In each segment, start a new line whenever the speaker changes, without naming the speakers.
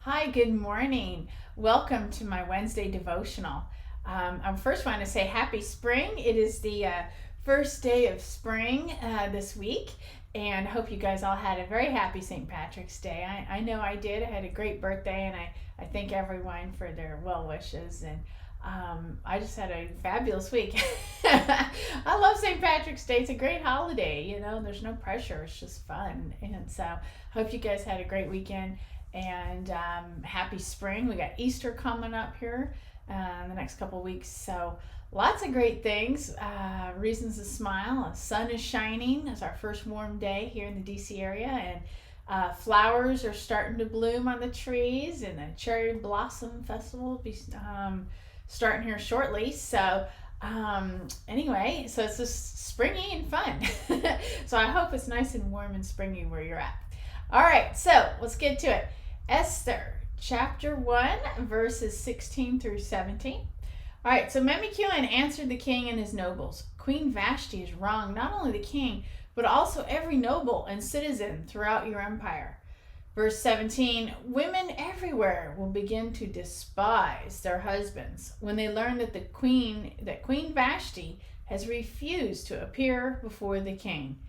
Hi, good morning. Welcome to my Wednesday devotional. I first want to say happy spring. It is the first day of spring this week, and I hope you guys all had a very happy St. Patrick's Day. I know I did. I had a great birthday, and I thank everyone for their well wishes. And I just had a fabulous week. I love St. Patrick's Day. It's a great holiday. There's no pressure, it's just fun. And so, hope you guys had a great weekend and happy spring. We got Easter coming up here in the next couple weeks, so lots of great things, reasons to smile. The sun is shining. It's our first warm day here in the DC area, and flowers are starting to bloom on the trees, and the cherry blossom festival will be starting here shortly. So anyway, so it's just springy and fun. So I hope it's nice and warm and springy where you're at. All right, so let's get to it. Esther chapter 1 verses 16 through 17. All right, so Memucan answered the king and his nobles. Queen Vashti has wronged not only the king, but also every noble and citizen throughout your empire. Verse 17, women everywhere will begin to despise their husbands when they learn that Queen Vashti has refused to appear before the king.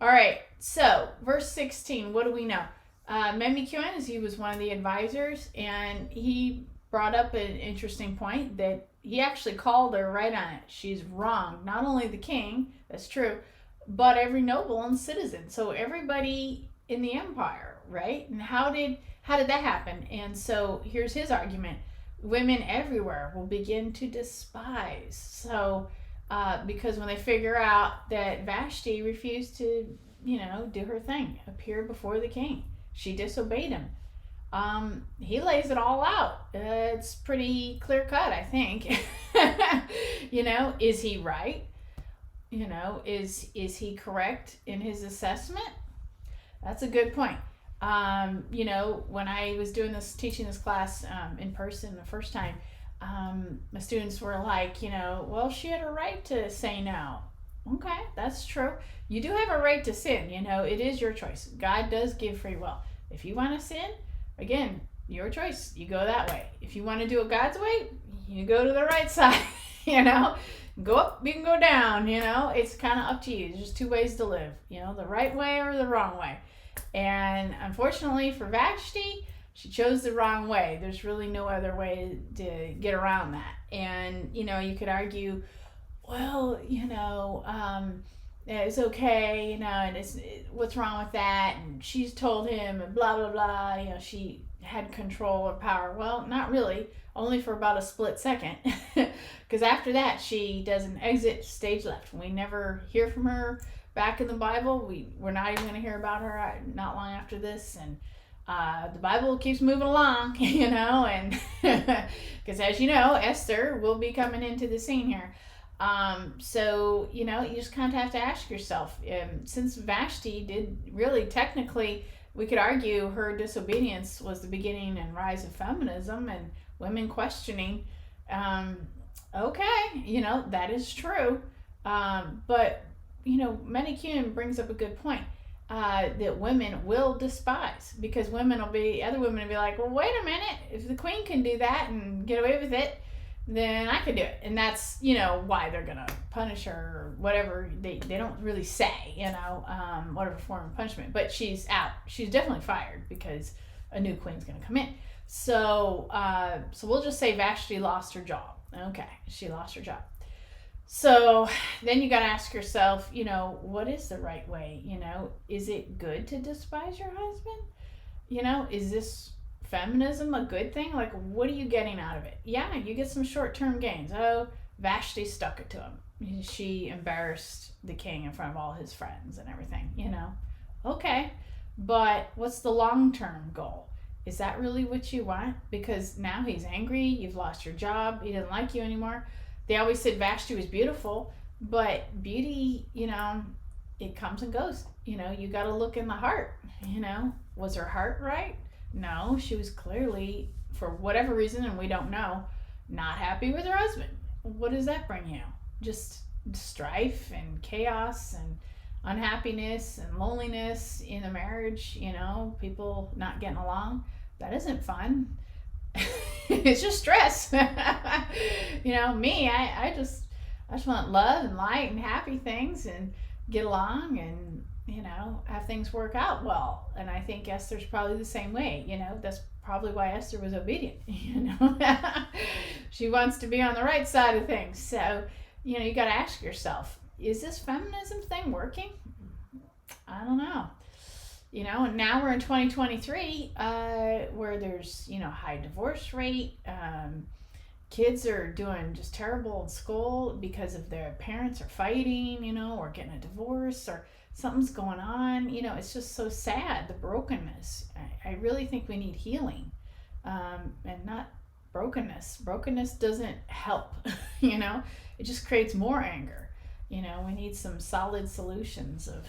All right, so verse 16, what do we know? Memucan, as he was one of the advisors, and he brought up an interesting point that he actually called her right on it. She's wrong. Not only the king, that's true, but every noble and citizen. So everybody in the empire, right? And how did that happen? And so here's his argument: women everywhere will begin to despise. So because when they figure out that Vashti refused to, do her thing, appear before the king, she disobeyed him. He lays it all out. It's pretty clear cut, I think. Is he right? Is he correct in his assessment? That's a good point. When I was teaching this class in person the first time, my students were like, well, she had a right to say no. Okay, that's true. You do have a right to sin. It is your choice. God does give free will. If you want to sin, again, your choice. You go that way. If you want to do it God's way, you go to the right side. Go up, you can go down. It's kind of up to you. There's just two ways to live. The right way or the wrong way. And unfortunately for Vashti, she chose the wrong way. There's really no other way to get around that. And you could argue, well, it's okay, and what's wrong with that? And she's told him, and blah blah blah. She had control or power. Well, not really. Only for about a split second, because after that she does an exit stage left. We never hear from her back in the Bible. We're not even going to hear about her not long after this, and the Bible keeps moving along, and because as you know, Esther will be coming into the scene here. So you just kind of have to ask yourself, since Vashti did really technically, we could argue her disobedience was the beginning and rise of feminism and women questioning. Okay, that is true, but Menucan brings up a good point, that women will despise, because other women will be like, well, wait a minute, if the queen can do that and get away with it, then I could do it. And that's why they're gonna punish her or whatever. They don't really say whatever form of punishment, but she's out. She's definitely fired because a new queen's gonna come in. So we'll just say Vashti lost her job. Okay, she lost her job. So then you got to ask yourself, what is the right way? Is it good to despise your husband? Is this feminism a good thing? Like, what are you getting out of it? Yeah, you get some short-term gains. Oh, Vashti stuck it to him. She embarrassed the king in front of all his friends and everything, Okay, but what's the long-term goal? Is that really what you want? Because now he's angry, you've lost your job, he doesn't like you anymore. They always said Vashti was beautiful, but beauty, it comes and goes. You got to look in the heart. Was her heart right? No, she was clearly, for whatever reason, and we don't know, not happy with her husband. What does that bring you? Just strife and chaos and unhappiness and loneliness in a marriage, people not getting along. that isn't fun. It's just stress. Me, I just want love and light and happy things and get along and have things work out well. And I think Esther's probably the same way. That's probably why Esther was obedient. She wants to be on the right side of things. So you got to ask yourself, is this feminism thing working? I don't know. And now we're in 2023, where there's high divorce rate. Kids are doing just terrible in school because of their parents are fighting, or getting a divorce, or something's going on. It's just so sad, the brokenness. I really think we need healing, and not brokenness. Brokenness doesn't help. It just creates more anger. We need some solid solutions of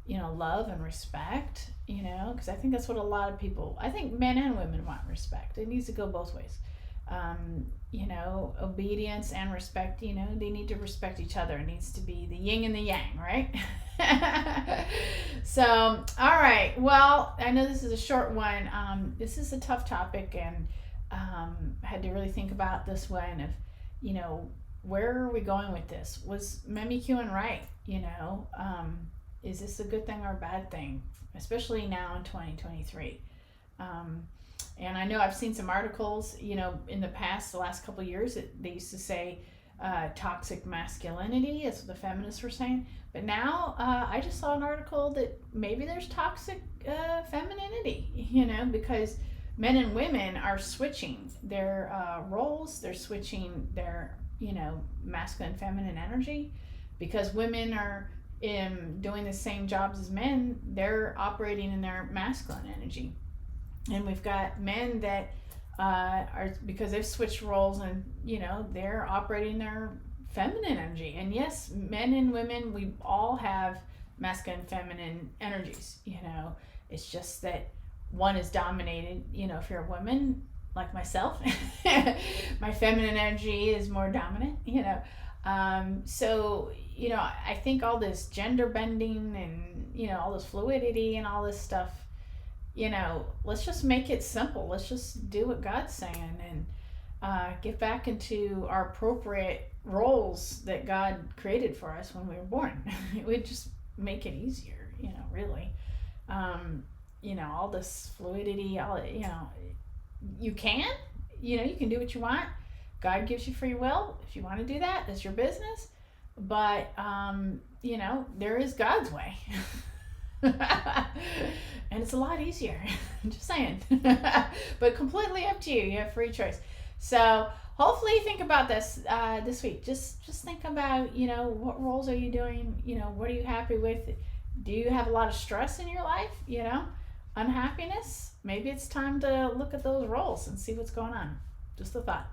love and respect, because I think that's what a lot of people, I think men and women want respect. It needs to go both ways. Obedience and respect, they need to respect each other. It needs to be the yin and the yang, right? So, all right. Well, I know this is a short one. This is a tough topic, and I had to really think about this one of, where are we going with this? Was Memi Kuhn right? Is this a good thing or a bad thing, especially now in 2023? And I know I've seen some articles, in the past, the last couple of years, they used to say toxic masculinity, is what the feminists were saying. But now I just saw an article that maybe there's toxic femininity, because men and women are switching their roles. They're switching their, masculine, feminine energy, because women are doing the same jobs as men. They're operating in their masculine energy, and we've got men that are, because they've switched roles, and they're operating their feminine energy. And yes, men and women, we all have masculine and feminine energies. It's just that one is dominated. If you're a woman like myself, my feminine energy is more dominant. So I think all this gender bending and all this fluidity and all this stuff, let's just make it simple. Let's just do what God's saying, and get back into our appropriate roles that God created for us when we were born. It would just make it easier, really. All this fluidity, you can do what you want. God gives you free will. If you want to do that, that's your business. But, there is God's way. And it's a lot easier. I'm just saying. But completely up to you. You have free choice. So hopefully you think about this this week. Just think about, what roles are you doing? What are you happy with? Do you have a lot of stress in your life? Unhappiness? Maybe it's time to look at those roles and see what's going on. Just a thought.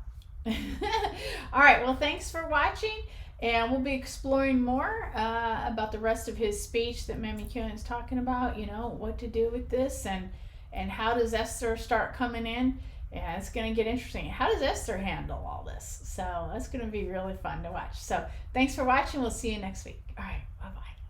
All right. Well, thanks for watching. And we'll be exploring more about the rest of his speech that Memi Kuhn is talking about, what to do with this, and how does Esther start coming in. Yeah, it's going to get interesting. How does Esther handle all this? So that's going to be really fun to watch. So thanks for watching. We'll see you next week. All right. Bye-bye.